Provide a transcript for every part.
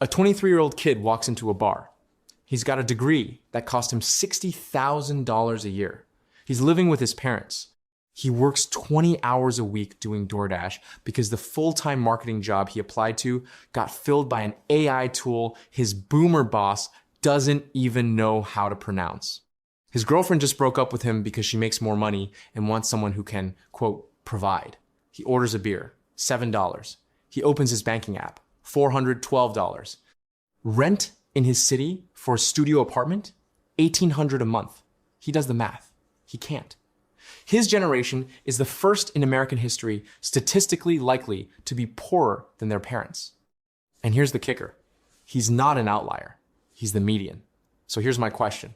A 23-year-old kid walks into a bar. He's got a degree that cost him $60,000 a year. He's living with his parents. He works 20 hours a week doing DoorDash because the full-time marketing job he applied to got filled by an AI tool his boomer boss doesn't even know how to pronounce. His girlfriend just broke up with him because she makes more money and wants someone who can, quote, provide. He orders a beer, $7. He opens his banking app, $412. Rent in his city for a studio apartment, $1,800 a month. He does the math. He can't. His generation is the first in American history statistically likely to be poorer than their parents. And here's the kicker. He's not an outlier. He's the median. So here's my question.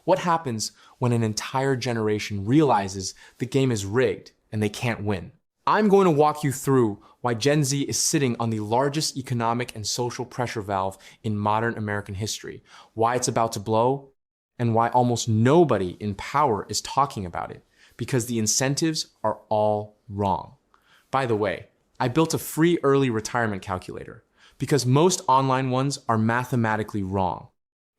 What happens when an entire generation realizes the game is rigged and they can't win? I'm going to walk you through why Gen Z is sitting on the largest economic and social pressure valve in modern American history, why it's about to blow, and why almost nobody in power is talking about it, because the incentives are all wrong. By the way, I built a free early retirement calculator because most online ones are mathematically wrong.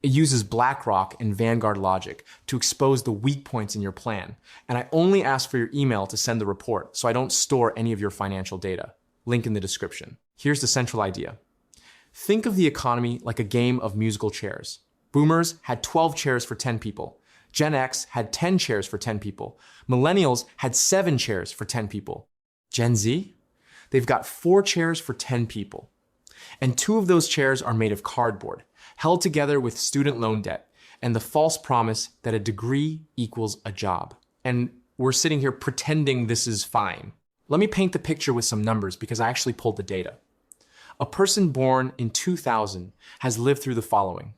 It uses BlackRock and Vanguard logic to expose the weak points in your plan, and I only ask for your email to send the report so I don't store any of your financial data. Link in the description. Here's the central idea. Think of the economy like a game of musical chairs. Boomers had 12 chairs for 10 people. Gen X had 10 chairs for 10 people. Millennials had 7 chairs for 10 people. Gen Z? They've got 4 chairs for 10 people. And 2 of those chairs are made of cardboard, held together with student loan debt and the false promise that a degree equals a job. And we're sitting here pretending this is fine. Let me paint the picture with some numbers because I actually pulled the data. A person born in 2000 has lived through the following.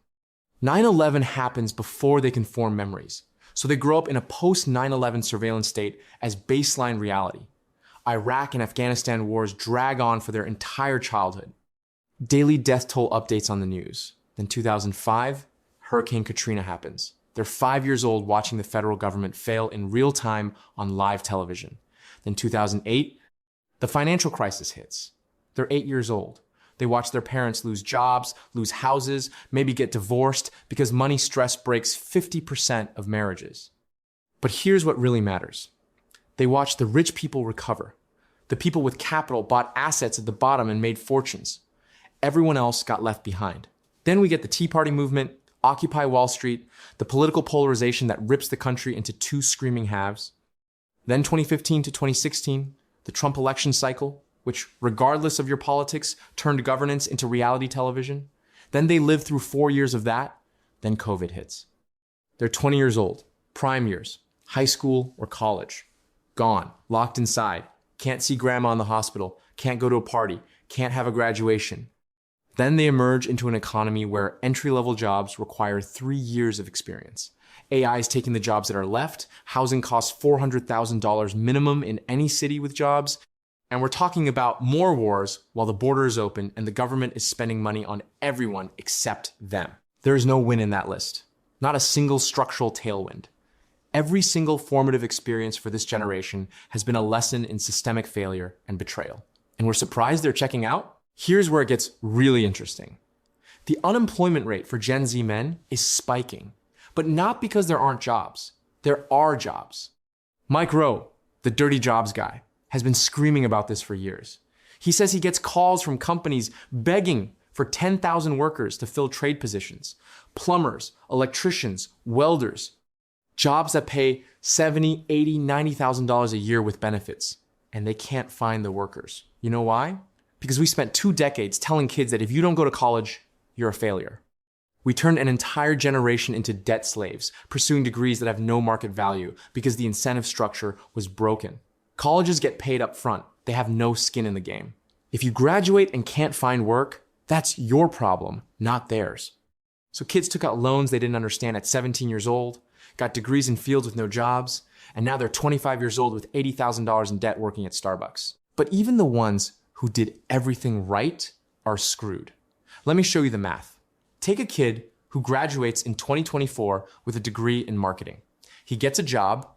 9/11 happens before they can form memories. So they grow up in a post-9/11 surveillance state as baseline reality. Iraq and Afghanistan wars drag on for their entire childhood. Daily death toll updates on the news. Then 2005, Hurricane Katrina happens. They're 5 years old watching the federal government fail in real time on live television. Then 2008, the financial crisis hits. They're 8 years old. They watch their parents lose jobs, lose houses, maybe get divorced because money stress breaks 50% of marriages. But here's what really matters. They watch the rich people recover. The people with capital bought assets at the bottom and made fortunes. Everyone else got left behind. Then we get the Tea Party movement, Occupy Wall Street, the political polarization that rips the country into 2 screaming halves. Then 2015 to 2016, the Trump election cycle, which, regardless of your politics, turned governance into reality television. Then they lived through 4 years of that. Then COVID hits. They're 20 years old, prime years, high school or college. Gone, locked inside, can't see grandma in the hospital, can't go to a party, can't have a graduation. Then they emerge into an economy where entry-level jobs require 3 years of experience. AI is taking the jobs that are left. Housing costs $400,000 minimum in any city with jobs. And we're talking about more wars while the border is open and the government is spending money on everyone except them. There is no win in that list. Not a single structural tailwind. Every single formative experience for this generation has been a lesson in systemic failure and betrayal. And we're surprised they're checking out? Here's where it gets really interesting. The unemployment rate for Gen Z men is spiking, but not because there aren't jobs. There are jobs. Mike Rowe, the dirty jobs guy, has been screaming about this for years. He says he gets calls from companies begging for 10,000 workers to fill trade positions. Plumbers, electricians, welders. Jobs that pay $70,000, $80,000, $90,000 a year with benefits. And they can't find the workers. You know why? Because we spent 2 decades telling kids that if you don't go to college, you're a failure. We turned an entire generation into debt slaves, pursuing degrees that have no market value because the incentive structure was broken. Colleges get paid up front. They have no skin in the game. If you graduate and can't find work, that's your problem, not theirs. So kids took out loans they didn't understand at 17 years old, got degrees in fields with no jobs, and now they're 25 years old with $80,000 in debt working at Starbucks. But even the ones who did everything right are screwed. Let me show you the math. Take a kid who graduates in 2024 with a degree in marketing. He gets a job,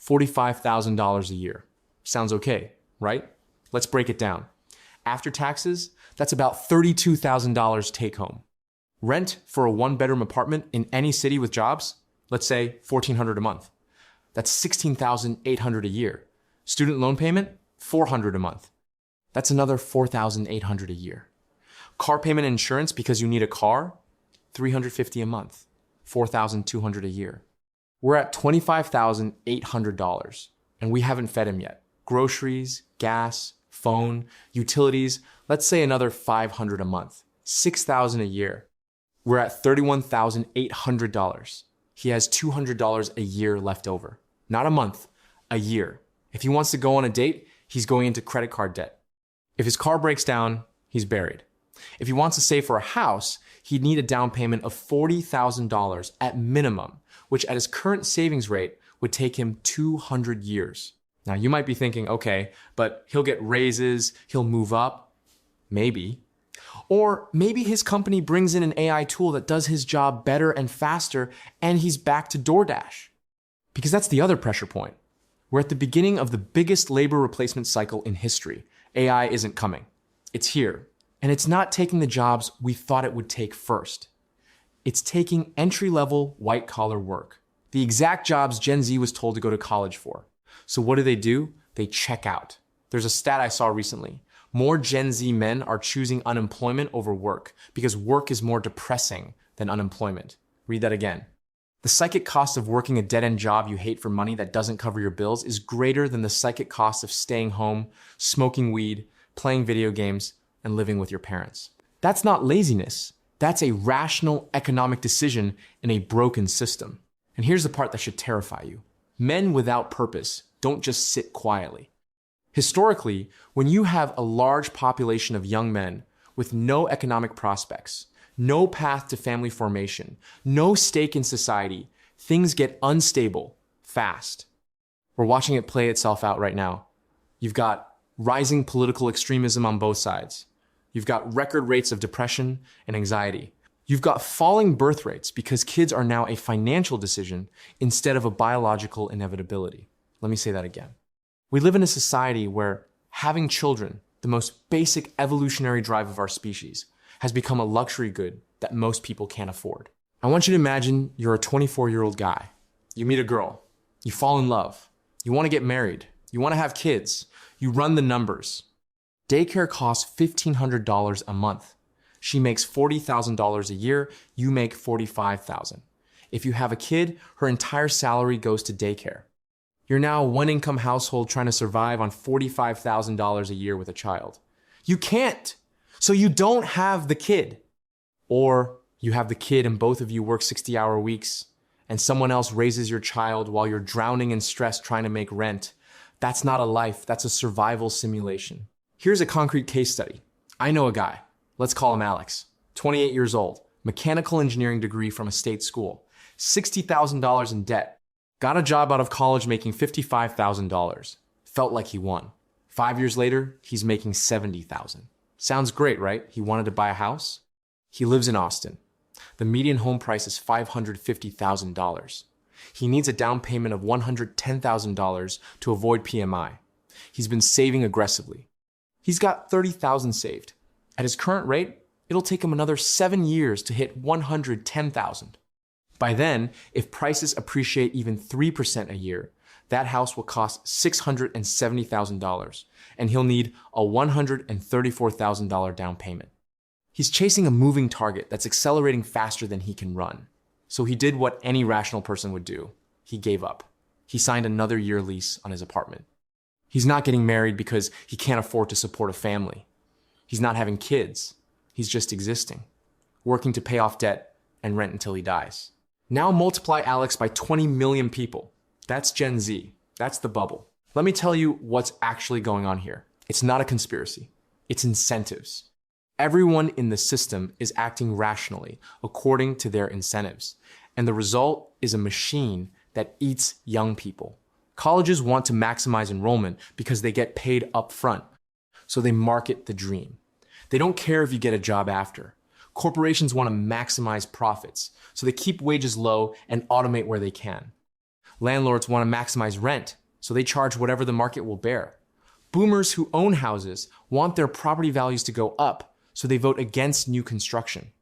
$45,000 a year. Sounds okay, right? Let's break it down. After taxes, That's about $32,000 take home. Rent for a one-bedroom apartment in any city with jobs, let's say $1,400 a month. That's $16,800 a year. Student loan payment, $400 a month. That's another $4,800 a year. Car payment and insurance because you need a car, $350 a month, $4,200 a year. We're at $25,800, and we haven't fed him yet. Groceries, gas, phone, utilities, let's say another $500 a month, $6,000 a year. We're at $31,800. He has $200 a year left over. Not a month, a year. If he wants to go on a date, he's going into credit card debt. If his car breaks down, he's buried. If he wants to save for a house, he'd need a down payment of $40,000 at minimum, which at his current savings rate would take him 200 years. Now you might be thinking, okay, but he'll get raises, he'll move up. Maybe. Or maybe his company brings in an AI tool that does his job better and faster, and he's back to DoorDash. Because that's the other pressure point. We're at the beginning of the biggest labor replacement cycle in history. AI isn't coming. It's here. And it's not taking the jobs we thought it would take first. It's taking entry-level, white-collar work. The exact jobs Gen Z was told to go to college for. So what do? They check out. There's a stat I saw recently. More Gen Z men are choosing unemployment over work because work is more depressing than unemployment. Read that again. The psychic cost of working a dead-end job you hate for money that doesn't cover your bills is greater than the psychic cost of staying home, smoking weed, playing video games, and living with your parents. That's not laziness. That's a rational economic decision in a broken system. And here's the part that should terrify you. Men without purpose don't just sit quietly. Historically, when you have a large population of young men with no economic prospects, no path to family formation, no stake in society, things get unstable fast. We're watching it play itself out right now. You've got rising political extremism on both sides. You've got record rates of depression and anxiety. You've got falling birth rates because kids are now a financial decision instead of a biological inevitability. Let me say that again. We live in a society where having children, the most basic evolutionary drive of our species, has become a luxury good that most people can't afford. I want you to imagine you're a 24-year-old guy. You meet a girl. You fall in love. You want to get married. You want to have kids. You run the numbers. Daycare costs $1,500 a month. She makes $40,000 a year. You make $45,000. If you have a kid, her entire salary goes to daycare. You're now a one-income household trying to survive on $45,000 a year with a child. You can't. So you don't have the kid. Or you have the kid and both of you work 60-hour weeks and someone else raises your child while you're drowning in stress trying to make rent. That's not a life. That's a survival simulation. Here's a concrete case study. I know a guy. Let's call him Alex. 28 years old. Mechanical engineering degree from a state school. $60,000 in debt. Got a job out of college making $55,000. Felt like he won. 5 years later, he's making $70,000. Sounds great, right? He wanted to buy a house. He lives in Austin. The median home price is $550,000. He needs a down payment of $110,000 to avoid PMI. He's been saving aggressively. He's got $30,000 saved. At his current rate, it'll take him another 7 years to hit $110,000. By then, if prices appreciate even 3% a year, that house will cost $670,000, and he'll need a $134,000 down payment. He's chasing a moving target that's accelerating faster than he can run. So he did what any rational person would do. He gave up. He signed another year lease on his apartment. He's not getting married because he can't afford to support a family. He's not having kids. He's just existing, working to pay off debt and rent until he dies. Now multiply Alex by 20 million people. That's Gen Z. That's the bubble. Let me tell you what's actually going on here. It's not a conspiracy. It's incentives. Everyone in the system is acting rationally according to their incentives. And the result is a machine that eats young people. Colleges want to maximize enrollment because they get paid up front. So they market the dream. They don't care if you get a job after. Corporations want to maximize profits, so they keep wages low and automate where they can. Landlords want to maximize rent, so they charge whatever the market will bear. Boomers who own houses want their property values to go up, so they vote against new construction.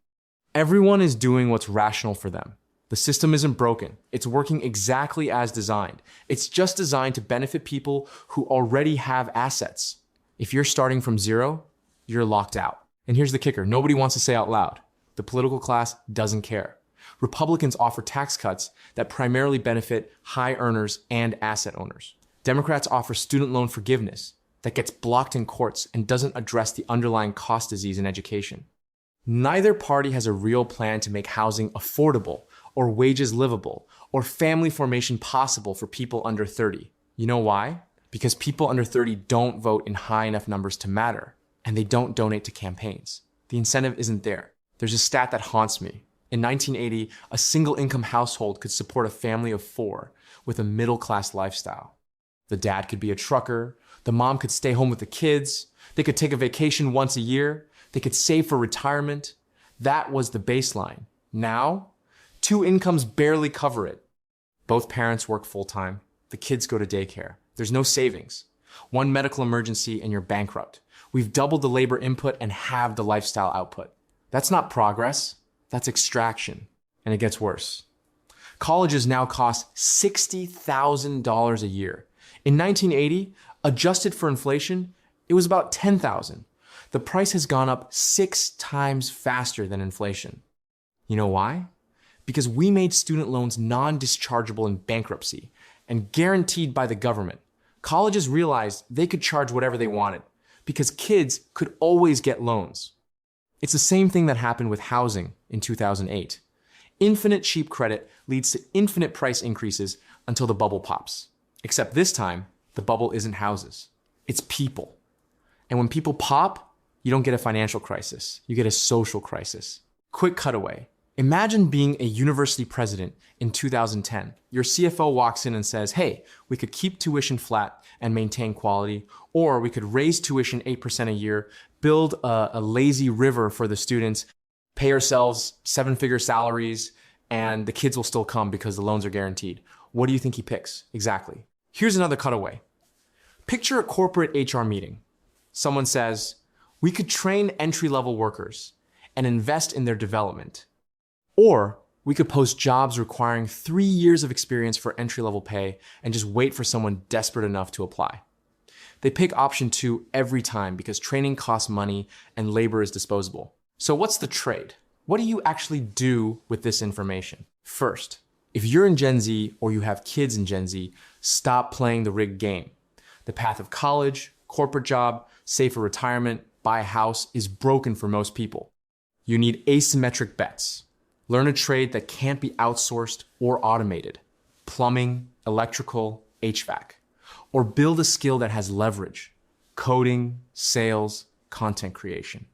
Everyone is doing what's rational for them. The system isn't broken. It's working exactly as designed. It's just designed to benefit people who already have assets. If you're starting from zero, you're locked out. And here's the kicker. Nobody wants to say out loud. The political class doesn't care. Republicans offer tax cuts that primarily benefit high earners and asset owners. Democrats offer student loan forgiveness that gets blocked in courts and doesn't address the underlying cost disease in education. Neither party has a real plan to make housing affordable or wages livable or family formation possible for people under 30. You know why? Because people under 30 don't vote in high enough numbers to matter, and they don't donate to campaigns. The incentive isn't there. There's a stat that haunts me. In 1980, a single-income household could support a family of 4 with a middle-class lifestyle. The dad could be a trucker, the mom could stay home with the kids, they could take a vacation once a year, they could save for retirement. That was the baseline. Now, 2 incomes barely cover it. Both parents work full-time, the kids go to daycare. There's no savings. One medical emergency and you're bankrupt. We've doubled the labor input and halved the lifestyle output. That's not progress, that's extraction. And it gets worse. Colleges now cost $60,000 a year. In 1980, adjusted for inflation, it was about $10,000. The price has gone up 6 times faster than inflation. You know why? Because we made student loans non-dischargeable in bankruptcy and guaranteed by the government. Colleges realized they could charge whatever they wanted because kids could always get loans. It's the same thing that happened with housing in 2008. Infinite cheap credit leads to infinite price increases until the bubble pops. Except this time, the bubble isn't houses, it's people. And when people pop, you don't get a financial crisis, you get a social crisis. Quick cutaway. Imagine being a university president in 2010. Your CFO walks in and says, hey, we could keep tuition flat and maintain quality, or we could raise tuition 8% a year, build a lazy river for the students, pay ourselves 7-figure salaries, and the kids will still come because the loans are guaranteed. What do you think he picks? Exactly. Here's another cutaway. Picture a corporate HR meeting. Someone says, we could train entry-level workers and invest in their development. Or we could post jobs requiring 3 years of experience for entry-level pay and just wait for someone desperate enough to apply. They pick option 2 every time because training costs money and labor is disposable. So what's the trade? What do you actually do with this information? First, if you're in Gen Z or you have kids in Gen Z, stop playing the rigged game. The path of college, corporate job, save for retirement, buy a house is broken for most people. You need asymmetric bets. Learn a trade that can't be outsourced or automated. Plumbing, electrical, HVAC. Or build a skill that has leverage. Coding, sales, content creation.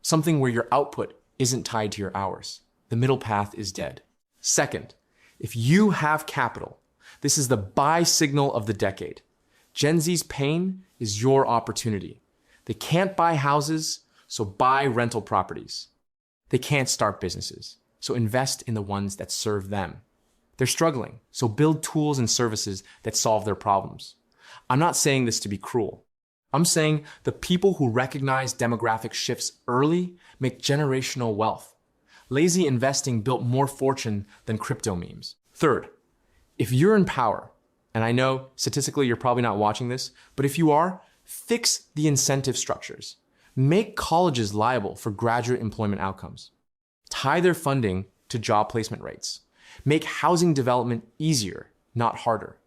Something where your output isn't tied to your hours. The middle path is dead. Second, if you have capital, this is the buy signal of the decade. Gen Z's pain is your opportunity. They can't buy houses, so buy rental properties. They can't start businesses, so invest in the ones that serve them. They're struggling, so build tools and services that solve their problems. I'm not saying this to be cruel. I'm saying the people who recognize demographic shifts early make generational wealth. Lazy investing built more fortune than crypto memes. Third, if you're in power, and I know statistically you're probably not watching this, but if you are, fix the incentive structures. Make colleges liable for graduate employment outcomes. Tie their funding to job placement rates. Make housing development easier, not harder.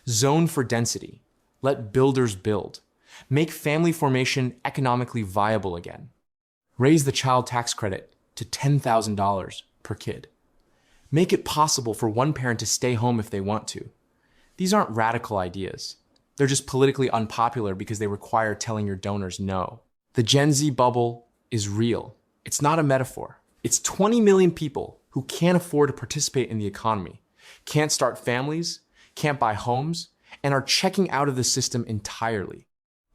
Zone for density. Let builders build. Make family formation economically viable again. Raise the child tax credit to $10,000 per kid. Make it possible for one parent to stay home if they want to. These aren't radical ideas. They're just politically unpopular because they require telling your donors no. The Gen Z bubble is real. It's not a metaphor. It's 20 million people who can't afford to participate in the economy, can't start families, can't buy homes, and are checking out of the system entirely.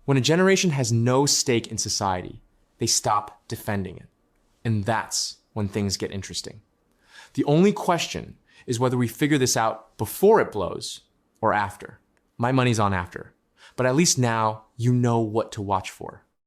When a generation has no stake in society, they stop defending it. And that's when things get interesting. The only question is whether we figure this out before it blows or after. My money's on after. But at least now you know what to watch for.